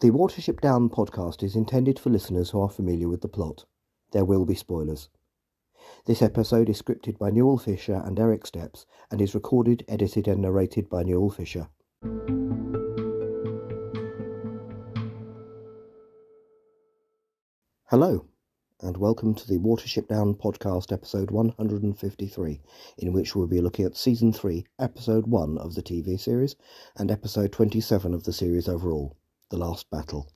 The Watership Down podcast is intended for listeners who are familiar with the plot. There will be spoilers. This episode is scripted by Newell Fisher and Erik Steps and is recorded, edited and narrated by Newell Fisher. Hello, and welcome to the Watership Down podcast episode 153, in which we'll be looking at season 3, episode 1 of the TV series, and episode 27 of the series overall, The Last Battle.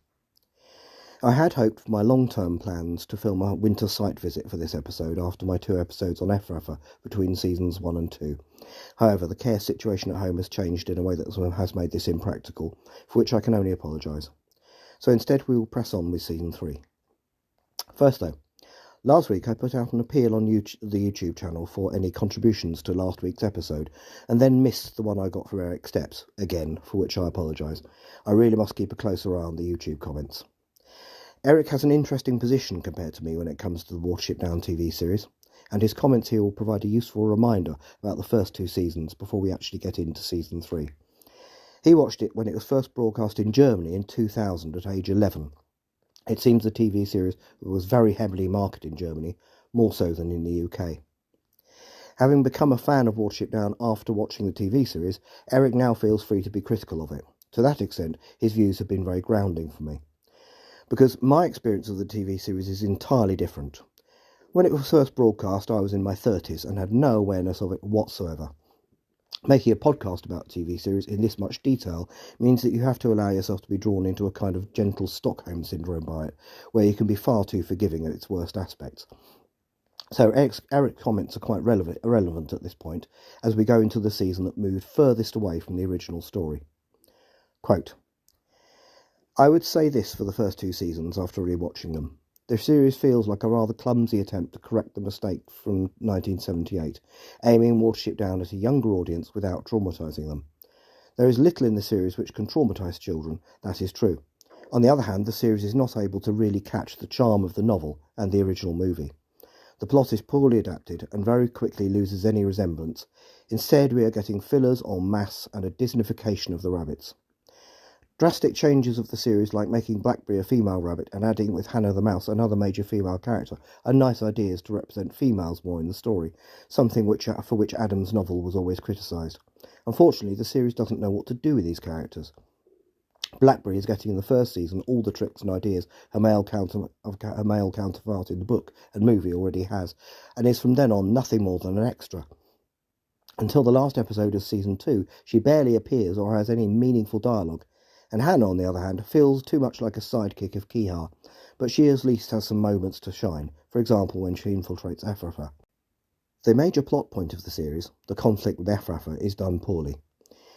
I had hoped for my long-term plans to film a winter site visit for this episode after my 2 episodes on Ephrata between seasons 1 and 2. However, the care situation at home has changed in a way that has made this impractical, for which I can only apologise. So instead we will press on with season 3. First though, last week I put out an appeal on the YouTube channel for any contributions to last week's episode, and then missed the one I got from Erik Steps, again, for which I apologise. I really must keep a closer eye on the YouTube comments. Erik has an interesting position compared to me when it comes to the Watership Down TV series, and his comments here will provide a useful reminder about the first 2 seasons before we actually get into season 3. He watched it when it was first broadcast in Germany in 2000 at age 11. It seems the TV series was very heavily marketed in Germany, more so than in the UK. Having become a fan of Watership Down after watching the TV series, Erik now feels free to be critical of it. To that extent, his views have been very grounding for me. Because my experience of the TV series is entirely different. When it was first broadcast, I was in my 30s and had no awareness of it whatsoever. Making a podcast about a TV series in this much detail means that you have to allow yourself to be drawn into a kind of gentle Stockholm syndrome by it, where you can be far too forgiving at its worst aspects. So Erik's comments are quite irrelevant at this point, as we go into the season that moved furthest away from the original story. Quote, I would say this for the first 2 seasons after rewatching them. The series feels like a rather clumsy attempt to correct the mistake from 1978, aiming Watership Down at a younger audience without traumatising them. There is little in the series which can traumatise children, that is true. On the other hand, the series is not able to really catch the charm of the novel and the original movie. The plot is poorly adapted and very quickly loses any resemblance. Instead, we are getting fillers en masse and a Disneyfication of the rabbits. Drastic changes of the series, like making Blackberry a female rabbit and adding with Hannah the Mouse another major female character, are nice ideas to represent females more in the story, something for which Adam's novel was always criticised. Unfortunately, the series doesn't know what to do with these characters. Blackberry is getting in the first season all the tricks and ideas her male counterpart in the book and movie already has, and is from then on nothing more than an extra. Until the last episode of season 2, she barely appears or has any meaningful dialogue. And Hannah, on the other hand, feels too much like a sidekick of Kihar, but she at least has some moments to shine, for example when she infiltrates Ephrata. The major plot point of the series, the conflict with Ephrata, is done poorly.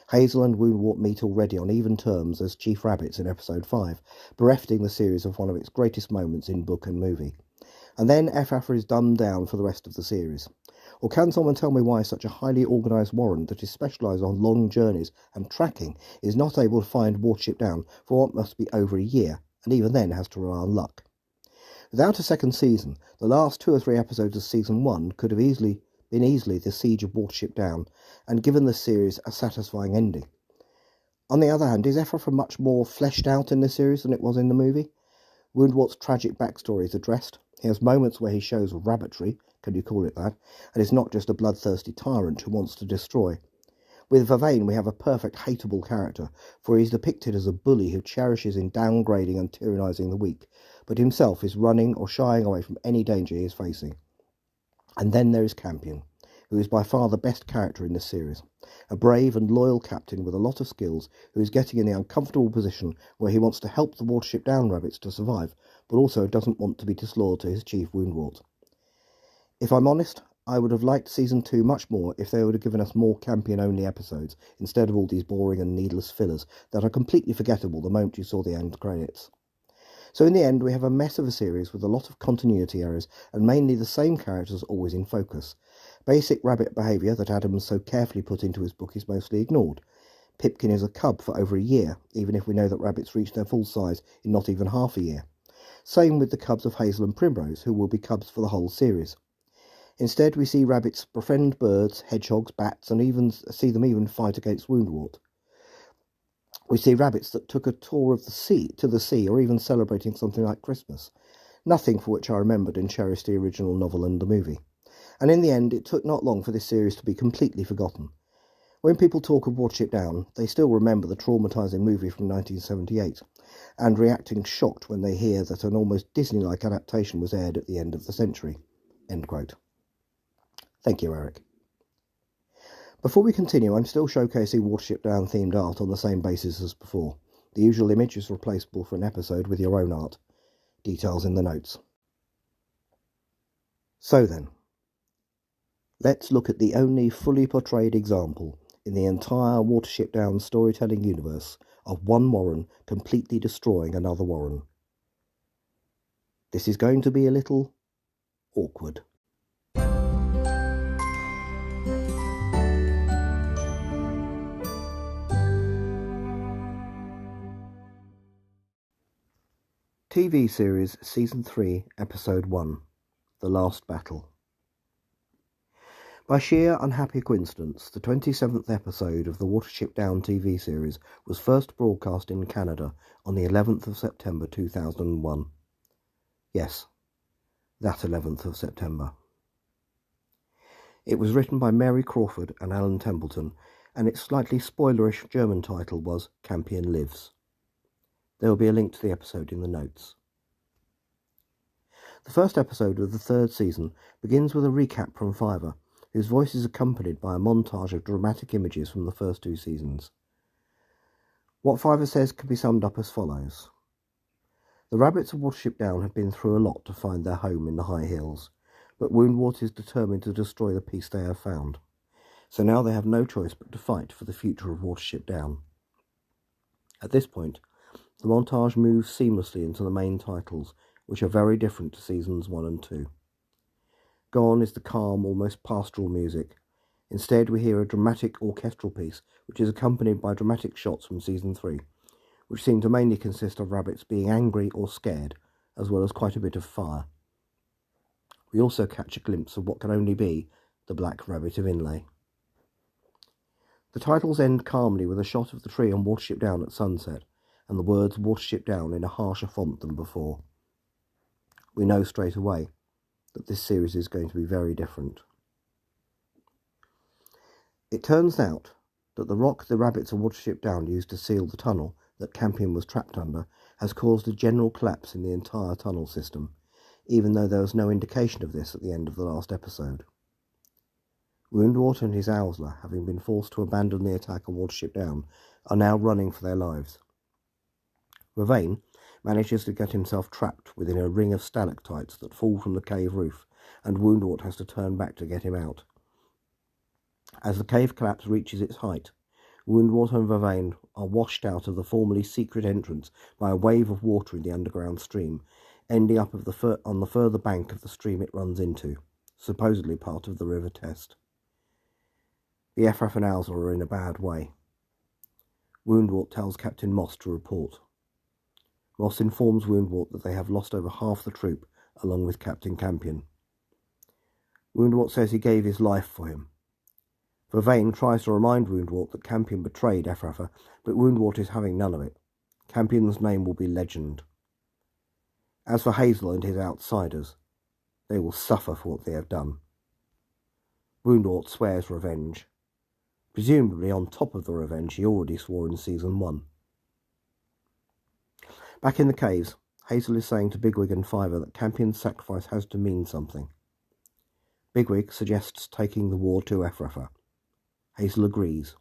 Hazel and Woundwort meet already on even terms as chief rabbits in episode 5, berefting the series of one of its greatest moments in book and movie. And then Ephrata is dumbed down for the rest of the series. Or can someone tell me why such a highly organised warrant that is specialised on long journeys and tracking is not able to find Watership Down for what must be over a year, and even then has to rely on luck? Without a second season, the last 2 or 3 episodes of season 1 could have been easily the siege of Watership Down, and given the series a satisfying ending. On the other hand, is Ephrata much more fleshed out in the series than it was in the movie? Woundwort's tragic backstory is addressed. He has moments where he shows rabbitry, can you call it that, and is not just a bloodthirsty tyrant who wants to destroy. With Vervain we have a perfect hateable character, for he is depicted as a bully who cherishes in downgrading and tyrannising the weak, but himself is running or shying away from any danger he is facing. And then there is Campion, who is by far the best character in this series, a brave and loyal captain with a lot of skills who is getting in the uncomfortable position where he wants to help the Watership Down rabbits to survive, but also doesn't want to be disloyal to his chief Woundwort. If I'm honest, I would have liked season 2 much more if they would have given us more Campion-only episodes, instead of all these boring and needless fillers that are completely forgettable the moment you saw the end credits. So in the end, we have a mess of a series with a lot of continuity errors and mainly the same characters always in focus. Basic rabbit behaviour that Adams so carefully put into his book is mostly ignored. Pipkin is a cub for over a year, even if we know that rabbits reach their full size in not even half a year. Same with the cubs of Hazel and Primrose, who will be cubs for the whole series. Instead, we see rabbits befriend birds, hedgehogs, bats, and even fight against Woundwort. We see rabbits that took a tour of the sea, or even celebrating something like Christmas, nothing for which I remembered and cherished the original novel and the movie. And in the end, it took not long for this series to be completely forgotten. When people talk of Watership Down, they still remember the traumatising movie from 1978, and reacting shocked when they hear that an almost Disney-like adaptation was aired at the end of the century. End quote. Thank you, Erik. Before we continue, I'm still showcasing Watership Down themed art on the same basis as before. The usual image is replaceable for an episode with your own art. Details in the notes. So then, let's look at the only fully portrayed example in the entire Watership Down storytelling universe of one Warren completely destroying another Warren. This is going to be a little awkward. TV series Season 3, Episode 1, The Last Battle. By sheer unhappy coincidence, the 27th episode of the Watership Down TV series was first broadcast in Canada on the 11th of September 2001. Yes, that 11th of September. It was written by Mary Crawford and Alan Templeton, and its slightly spoilerish German title was Campion Lives. There will be a link to the episode in the notes. The first episode of the third season begins with a recap from Fiverr, whose voice is accompanied by a montage of dramatic images from the first two seasons. What Fiverr says can be summed up as follows. The rabbits of Watership Down have been through a lot to find their home in the high hills, but Woundwort is determined to destroy the peace they have found. So now they have no choice but to fight for the future of Watership Down. At this point, the montage moves seamlessly into the main titles, which are very different to seasons 1 and 2. Gone is the calm, almost pastoral music. Instead, we hear a dramatic orchestral piece, which is accompanied by dramatic shots from season 3, which seem to mainly consist of rabbits being angry or scared, as well as quite a bit of fire. We also catch a glimpse of what can only be the Black Rabbit of Inlay. The titles end calmly with a shot of the tree on Watership Down at sunset, and the words Watership Down in a harsher font than before. We know straight away that this series is going to be very different. It turns out that the rock the rabbits of Watership Down used to seal the tunnel that Campion was trapped under has caused a general collapse in the entire tunnel system, even though there was no indication of this at the end of the last episode. Woundwort and his Owsler, having been forced to abandon the attack on Watership Down, are now running for their lives. Vervain manages to get himself trapped within a ring of stalactites that fall from the cave roof, and Woundwort has to turn back to get him out. As the cave collapse reaches its height, Woundwort and Vervain are washed out of the formerly secret entrance by a wave of water in the underground stream, ending up on the further bank of the stream it runs into, supposedly part of the River Test. The Ephrath and Owsler are in a bad way. Woundwort tells Captain Moss to report. Moss informs Woundwort that they have lost over half the troop, along with Captain Campion. Woundwort says he gave his life for him. Vervain tries to remind Woundwort that Campion betrayed Ephrath, but Woundwort is having none of it. Campion's name will be legend. As for Hazel and his outsiders, they will suffer for what they have done. Woundwort swears revenge, presumably on top of the revenge he already swore in season 1. Back in the caves, Hazel is saying to Bigwig and Fiverr that Campion's sacrifice has to mean something. Bigwig suggests taking the war to Ephrath. Hazel agrees,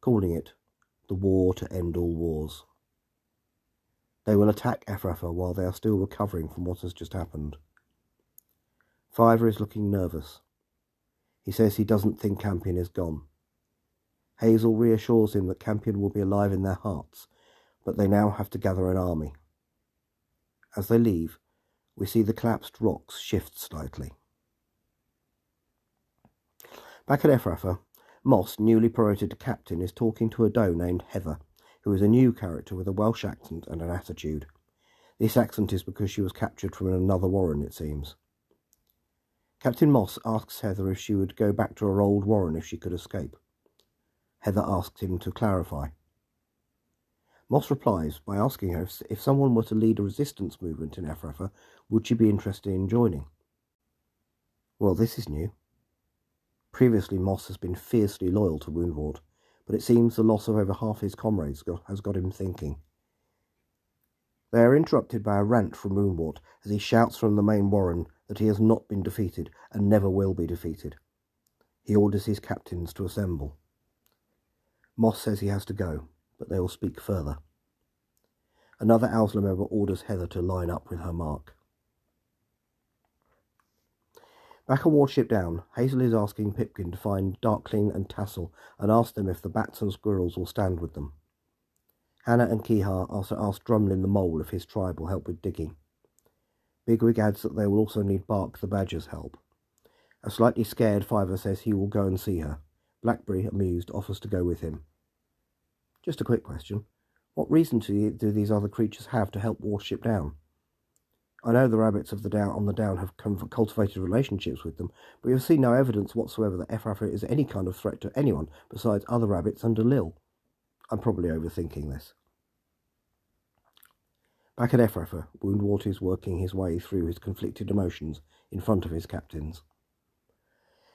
calling it the war to end all wars. They will attack Ephrath while they are still recovering from what has just happened. Fiverr is looking nervous. He says he doesn't think Campion is gone. Hazel reassures him that Campion will be alive in their hearts, but they now have to gather an army. As they leave, we see the collapsed rocks shift slightly. Back at Ephrath, Moss, newly promoted to captain, is talking to a doe named Heather, who is a new character with a Welsh accent and an attitude. This accent is because she was captured from another warren, it seems. Captain Moss asks Heather if she would go back to her old warren if she could escape. Heather asks him to clarify. Moss replies by asking her if someone were to lead a resistance movement in Ephrata, would she be interested in joining? Well, this is new. Previously, Moss has been fiercely loyal to Woundwort, but it seems the loss of over half his comrades has got him thinking. They are interrupted by a rant from Woundwort as he shouts from the main warren that he has not been defeated and never will be defeated. He orders his captains to assemble. Moss says he has to go, but they will speak further. Another Owsla member orders Heather to line up with her mark. Back on Warship Down, Hazel is asking Pipkin to find Darkling and Tassel and ask them if the bats and squirrels will stand with them. Hannah and Kihar also ask Drumlin the Mole if his tribe will help with digging. Bigwig adds that they will also need Bark the Badger's help. A slightly scared Fiver says he will go and see her. Blackberry, amused, offers to go with him. Just a quick question. What reason do these other creatures have to help Warship Down? I know the rabbits of the Down have cultivated relationships with them, but you'll see no evidence whatsoever that Ephrata is any kind of threat to anyone besides other rabbits and Lil. I'm probably overthinking this. Back at Ephrata, Woundwort is working his way through his conflicted emotions in front of his captains.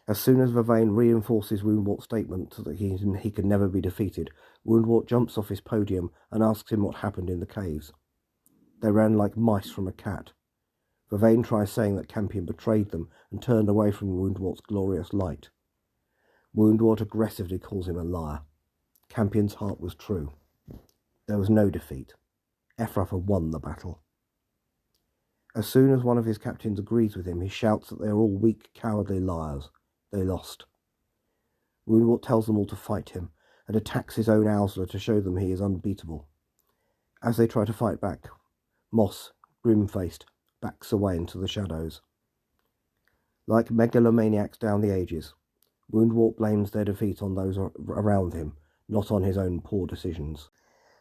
As soon as Vervain reinforces Woundwort's statement that he can never be defeated, Woundwort jumps off his podium and asks him what happened in the caves. They ran like mice from a cat. Vervain tries saying that Campion betrayed them and turned away from Woundwort's glorious light. Woundwort aggressively calls him a liar. Campion's heart was true. There was no defeat. Ephrata won the battle. As soon as one of his captains agrees with him, he shouts that they are all weak, cowardly liars. They lost. Woundwort tells them all to fight him and attacks his own Owsla to show them he is unbeatable. As they try to fight back, Moss, grim-faced, backs away into the shadows. Like megalomaniacs down the ages, Woundwort blames their defeat on those around him, not on his own poor decisions.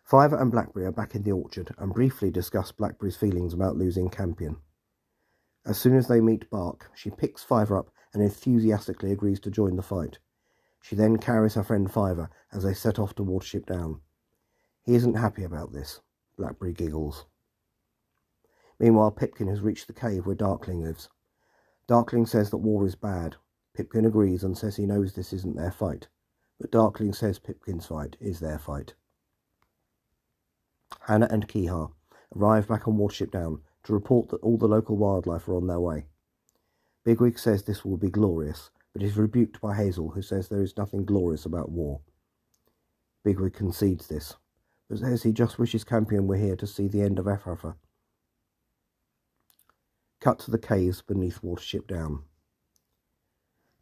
Fiver and Blackberry are back in the orchard and briefly discuss Blackberry's feelings about losing Campion. As soon as they meet Bark, she picks Fiver up and enthusiastically agrees to join the fight. She then carries her friend Fiver as they set off to Watership Down. He isn't happy about this. Blackberry giggles. Meanwhile, Pipkin has reached the cave where Darkling lives. Darkling says that war is bad. Pipkin agrees and says he knows this isn't their fight, but Darkling says Pipkin's fight is their fight. Hannah and Kihar arrive back on Watership Down to report that all the local wildlife are on their way. Bigwig says this will be glorious, but is rebuked by Hazel, who says there is nothing glorious about war. Bigwig concedes this, but says he just wishes Campion were here to see the end of Ephrata. Cut to the caves beneath Watership Down.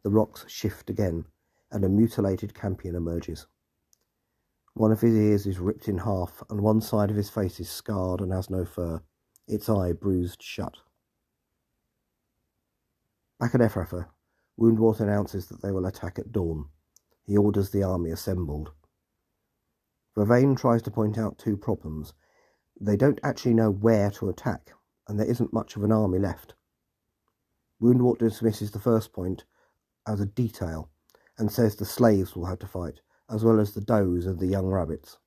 The rocks shift again, and a mutilated Campion emerges. One of his ears is ripped in half, and one side of his face is scarred and has no fur, its eye bruised shut. Back at Ephrata, Woundwort announces that they will attack at dawn. He orders the army assembled. Vervain tries to point out two problems. They don't actually know where to attack, and there isn't much of an army left. Woundwort dismisses the first point as a detail, and says the slaves will have to fight, as well as the does and the young rabbits.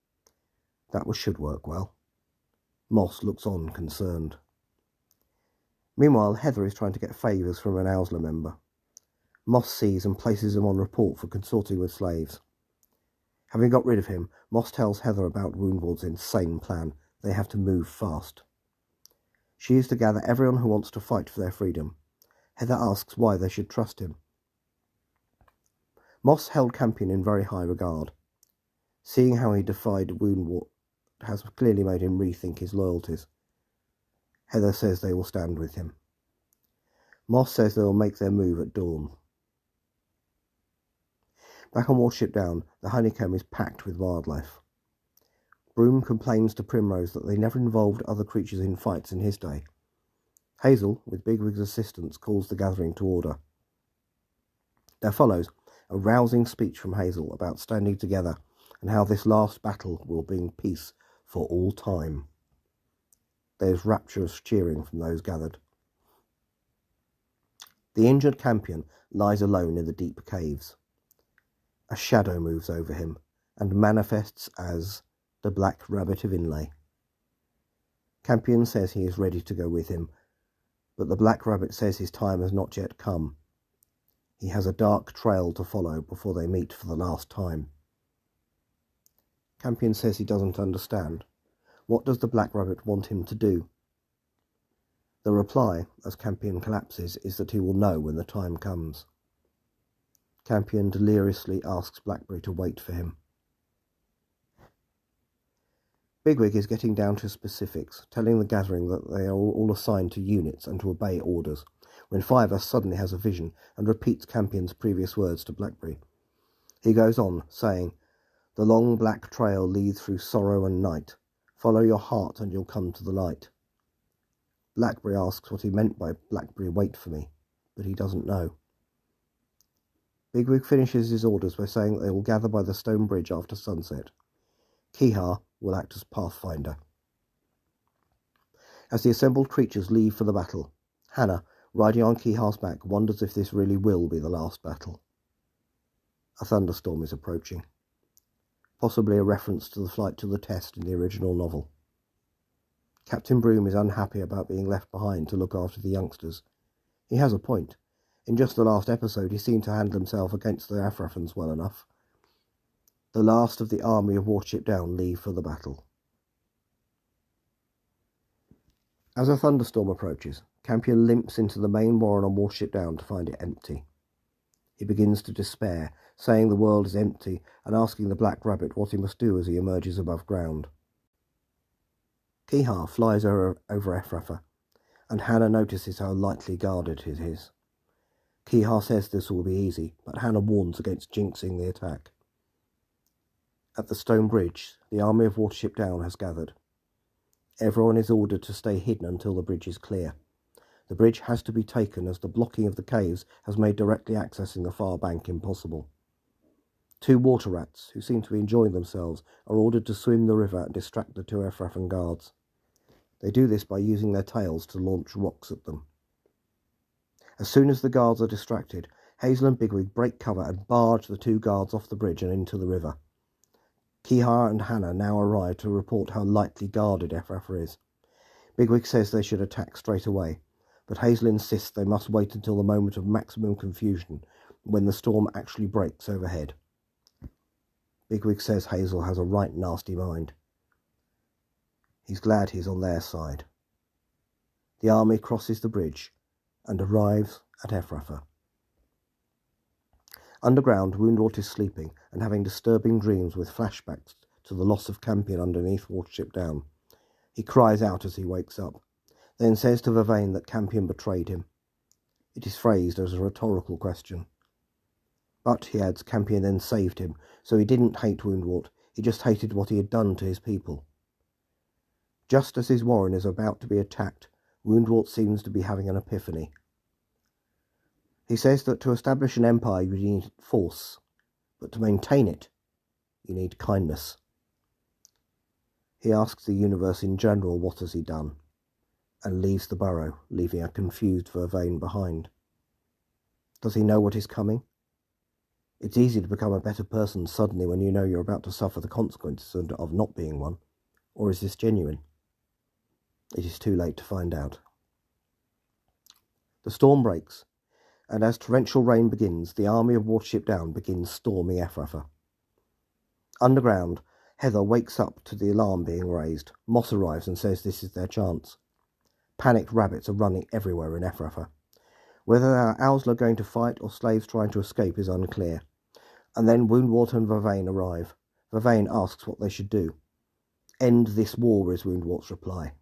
That should work well. Moss looks on, concerned. Meanwhile, Heather is trying to get favours from an Owsla member. Moss sees and places him on report for consorting with slaves. Having got rid of him, Moss tells Heather about Woundwort's insane plan. They have to move fast. She is to gather everyone who wants to fight for their freedom. Heather asks why they should trust him. Moss held Campion in very high regard. Seeing how he defied Woundwort has clearly made him rethink his loyalties. Heather says they will stand with him. Moss says they will make their move at dawn. Back on Watership Down, the honeycomb is packed with wildlife. Broom complains to Primrose that they never involved other creatures in fights in his day. Hazel, with Bigwig's assistance, calls the gathering to order. There follows a rousing speech from Hazel about standing together and how this last battle will bring peace for all time. There is rapturous cheering from those gathered. The injured Campion lies alone in the deep caves. A shadow moves over him and manifests as the Black Rabbit of Inlay. Campion says he is ready to go with him, but the Black Rabbit says his time has not yet come. He has a dark trail to follow before they meet for the last time. Campion says he doesn't understand. What does the Black Rabbit want him to do? The reply, as Campion collapses, is that he will know when the time comes. Campion deliriously asks Blackberry to wait for him. Bigwig is getting down to specifics, telling the gathering that they are all assigned to units and to obey orders, when Fiver suddenly has a vision and repeats Campion's previous words to Blackberry. He goes on, saying, "The long black trail leads through sorrow and night. Follow your heart and you'll come to the light." Blackberry asks what he meant by "Blackberry, wait for me," but he doesn't know. Bigwig finishes his orders by saying that they will gather by the stone bridge after sunset. Keehar will act as pathfinder. As the assembled creatures leave for the battle, Hannah, riding on Keehar's back, wonders if this really will be the last battle. A thunderstorm is approaching, possibly a reference to the flight to the test in the original novel. Captain Broom is unhappy about being left behind to look after the youngsters. He has a point. In just the last episode, he seemed to handle himself against the Afrafans well enough. The last of the army of Watership Down leave for the battle. As a thunderstorm approaches, Campion limps into the main warren on Watership Down to find it empty. He begins to despair, saying the world is empty and asking the Black Rabbit what he must do as he emerges above ground. Keehar flies over Efrafa, and Hannah notices how lightly guarded it is. Keehar says this will be easy, but Hannah warns against jinxing the attack. At the stone bridge, the army of Watership Down has gathered. Everyone is ordered to stay hidden until the bridge is clear. The bridge has to be taken as the blocking of the caves has made directly accessing the far bank impossible. 2 water rats, who seem to be enjoying themselves, are ordered to swim the river and distract the 2 Efrafan guards. They do this by using their tails to launch rocks at them. As soon as the guards are distracted, Hazel and Bigwig break cover and barge the 2 guards off the bridge and into the river. Keehar and Hannah now arrive to report how lightly guarded Efrafa is. Bigwig says they should attack straight away, but Hazel insists they must wait until the moment of maximum confusion, when the storm actually breaks overhead. Bigwig says Hazel has a right nasty mind. He's glad he's on their side. The army crosses the bridge and arrives at Efrafa. Underground, Woundwort is sleeping and having disturbing dreams with flashbacks to the loss of Campion underneath Watership Down. He cries out as he wakes up, then says to Vervain that Campion betrayed him. It is phrased as a rhetorical question. But, he adds, Campion then saved him, so he didn't hate Woundwort, he just hated what he had done to his people. Just as his warren is about to be attacked, Woundwort seems to be having an epiphany. He says that to establish an empire you need force, but to maintain it you need kindness. He asks the universe in general what has he done, and leaves the burrow, leaving a confused Vervain behind. Does he know what is coming? It's easy to become a better person suddenly when you know you're about to suffer the consequences of not being one. Or is this genuine? It is too late to find out. The storm breaks, and as torrential rain begins, the army of Watership Down begins storming Efrafa. Underground, Heather wakes up to the alarm being raised. Moss arrives and says this is their chance. Panicked rabbits are running everywhere in Efrafa. Whether they are Owsla going to fight or slaves trying to escape is unclear. And then Woundwort and Vervain arrive. Vervain asks what they should do. End this war is Woundwort's reply.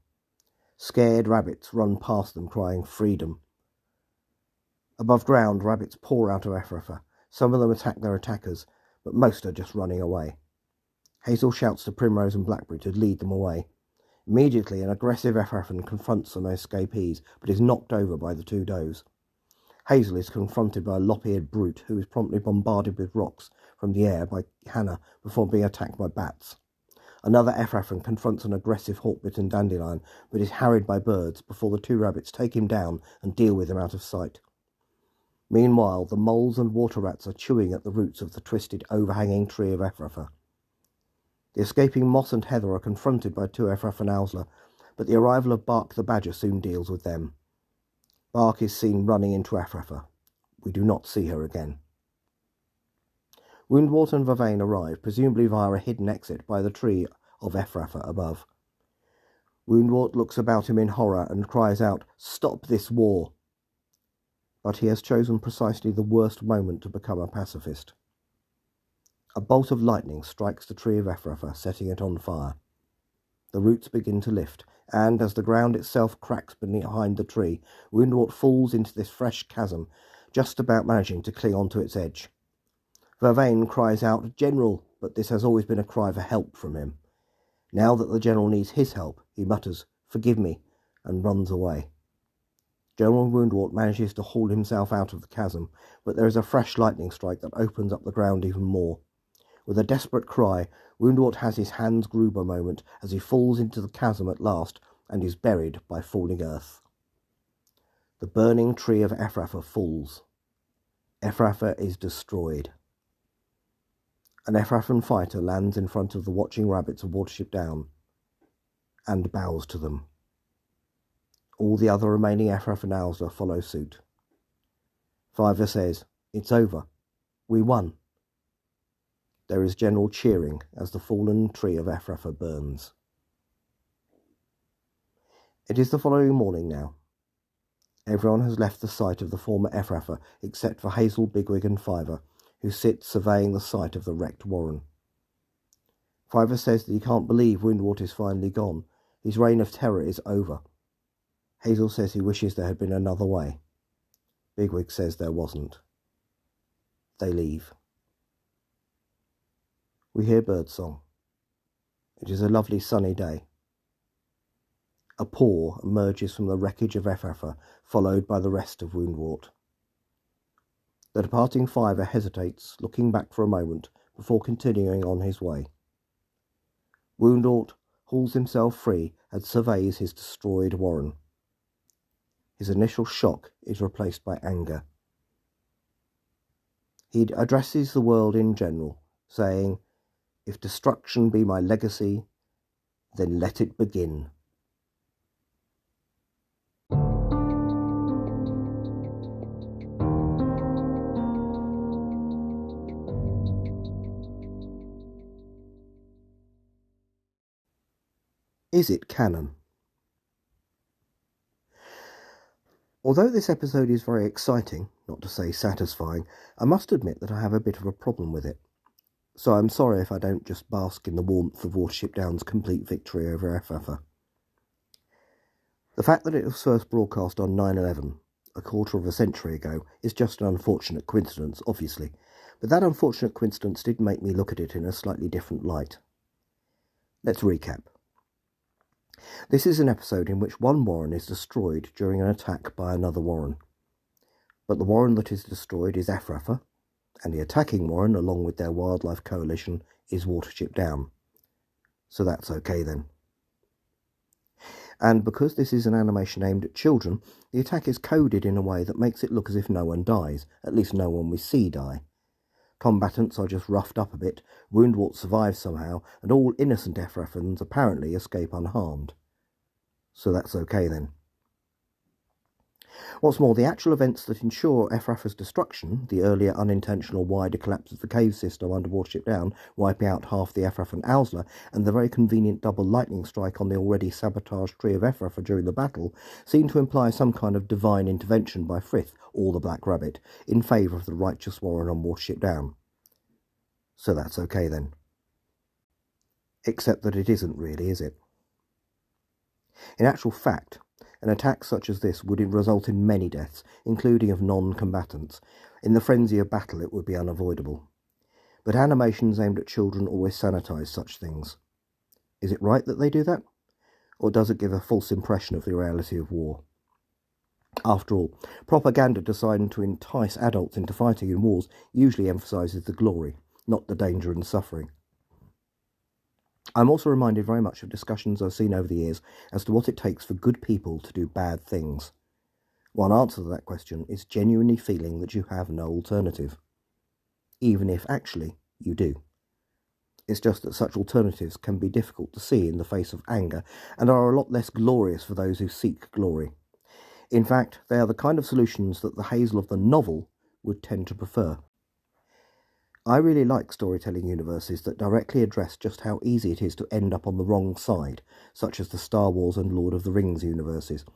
Scared rabbits run past them crying freedom. Above ground, rabbits pour out of Efrafa. Some of them attack their attackers, but most are just running away. Hazel shouts to Primrose and Blackberry to lead them away. Immediately, an aggressive Efrafan confronts some escapees, but is knocked over by the 2 does. Hazel is confronted by a lop-eared brute who is promptly bombarded with rocks from the air by Hannah before being attacked by bats. Another Efrafan confronts an aggressive hawk-bitten dandelion, but is harried by birds before the 2 rabbits take him down and deal with him out of sight. Meanwhile, the moles and water rats are chewing at the roots of the twisted, overhanging tree of Efrafa. The escaping Moss and Heather are confronted by two Ephrafa and Owsla, but the arrival of Bark the Badger soon deals with them. Bark is seen running into Ephrafa. We do not see her again. Woundwort and Vervain arrive, presumably via a hidden exit by the tree of Ephrafa above. Woundwort looks about him in horror and cries out, "Stop this war!" But he has chosen precisely the worst moment to become a pacifist. A bolt of lightning strikes the tree of Ephrafa, setting it on fire. The roots begin to lift, and as the ground itself cracks behind the tree, Woundwort falls into this fresh chasm, just about managing to cling onto its edge. Vervain cries out, "General," but this has always been a cry for help from him. Now that the general needs his help, he mutters, "Forgive me," and runs away. General Woundwort manages to haul himself out of the chasm, but there is a fresh lightning strike that opens up the ground even more. With a desperate cry, Woundwort has his Hans Gruber moment as he falls into the chasm at last and is buried by falling earth. The burning tree of Ephrafa falls. Ephrafa is destroyed. An Ephrafa fighter lands in front of the watching rabbits of Watership Down and bows to them. All the other remaining Ephrafa and Owsla follow suit. Fiver says, "It's over. We won." There is general cheering as the fallen tree of Ephrafa burns. It is the following morning now. Everyone has left the site of the former Ephrafa except for Hazel, Bigwig and Fiver, who sit surveying the site of the wrecked warren. Fiver says that he can't believe Woundwort is finally gone. His reign of terror is over. Hazel says he wishes there had been another way. Bigwig says there wasn't. They leave. We hear birdsong. It is a lovely sunny day. A paw emerges from the wreckage of Ephrafa, followed by the rest of Woundwort. The departing Fiver hesitates, looking back for a moment before continuing on his way. Woundwort hauls himself free and surveys his destroyed warren. His initial shock is replaced by anger. He addresses the world in general, saying, "If destruction be my legacy, then let it begin." Is it canon? Although this episode is very exciting, not to say satisfying, I must admit that I have a bit of a problem with it. So I'm sorry if I don't just bask in the warmth of Watership Down's complete victory over Ephrafa. The fact that it was first broadcast on 9/11, a quarter of a century ago, is just an unfortunate coincidence, obviously, but that unfortunate coincidence did make me look at it in a slightly different light. Let's recap. This is an episode in which one warren is destroyed during an attack by another warren. But the warren that is destroyed is Ephrafa, and the attacking warren, along with their wildlife coalition, is Watership Down. So that's okay then. And because this is an animation aimed at children, the attack is coded in a way that makes it look as if no one dies, at least no one we see die. Combatants are just roughed up a bit, Woundwort survives somehow, and all innocent Ephraphans apparently escape unharmed. So that's okay then. What's more, the actual events that ensure Ephrafa's destruction, the earlier unintentional wider collapse of the cave system under Watership Down, wiping out half the Ephrafa and Owsla, and the very convenient double lightning strike on the already sabotaged tree of Ephrafa during the battle, seem to imply some kind of divine intervention by Frith, or the Black Rabbit, in favour of the righteous warren on Watership Down. So that's okay then. Except that it isn't really, is it? In actual fact, an attack such as this would result in many deaths, including of non-combatants. In the frenzy of battle it would be unavoidable. But animations aimed at children always sanitise such things. Is it right that they do that? Or does it give a false impression of the reality of war? After all, propaganda designed to entice adults into fighting in wars usually emphasises the glory, not the danger and suffering. I'm also reminded very much of discussions I've seen over the years as to what it takes for good people to do bad things. One answer to that question is genuinely feeling that you have no alternative, even if actually you do. It's just that such alternatives can be difficult to see in the face of anger and are a lot less glorious for those who seek glory. In fact, they are the kind of solutions that the Hazel of the novel would tend to prefer. I really like storytelling universes that directly address just how easy it is to end up on the wrong side, such as the Star Wars and Lord of the Rings universes,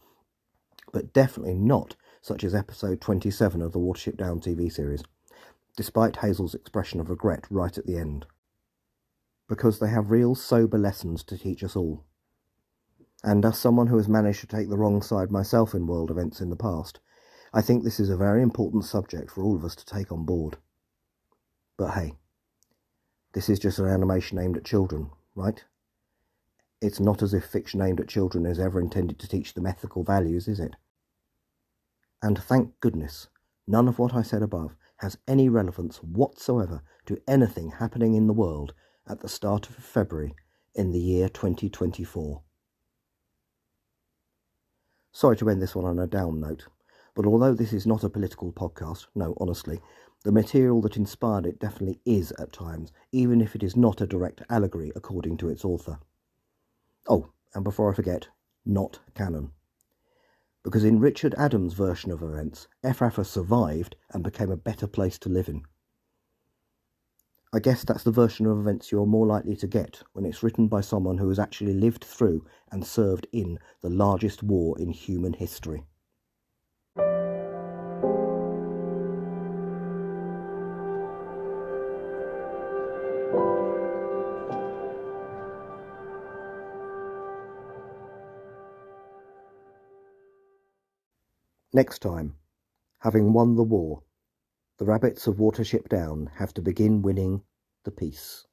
but definitely not such as episode 27 of the Watership Down TV series, despite Hazel's expression of regret right at the end. Because they have real sober lessons to teach us all. And as someone who has managed to take the wrong side myself in world events in the past, I think this is a very important subject for all of us to take on board. But hey, this is just an animation aimed at children, right? It's not as if fiction aimed at children is ever intended to teach them ethical values, is it? And thank goodness, none of what I said above has any relevance whatsoever to anything happening in the world at the start of February in the year 2024. Sorry to end this one on a down note, but although this is not a political podcast, no, honestly, the material that inspired it definitely is at times, even if it is not a direct allegory according to its author. Oh, and before I forget, not canon. Because in Richard Adams' version of events, Ephrata survived and became a better place to live in. I guess that's the version of events you're more likely to get when it's written by someone who has actually lived through and served in the largest war in human history. Next time, having won the war, the rabbits of Watership Down have to begin winning the peace.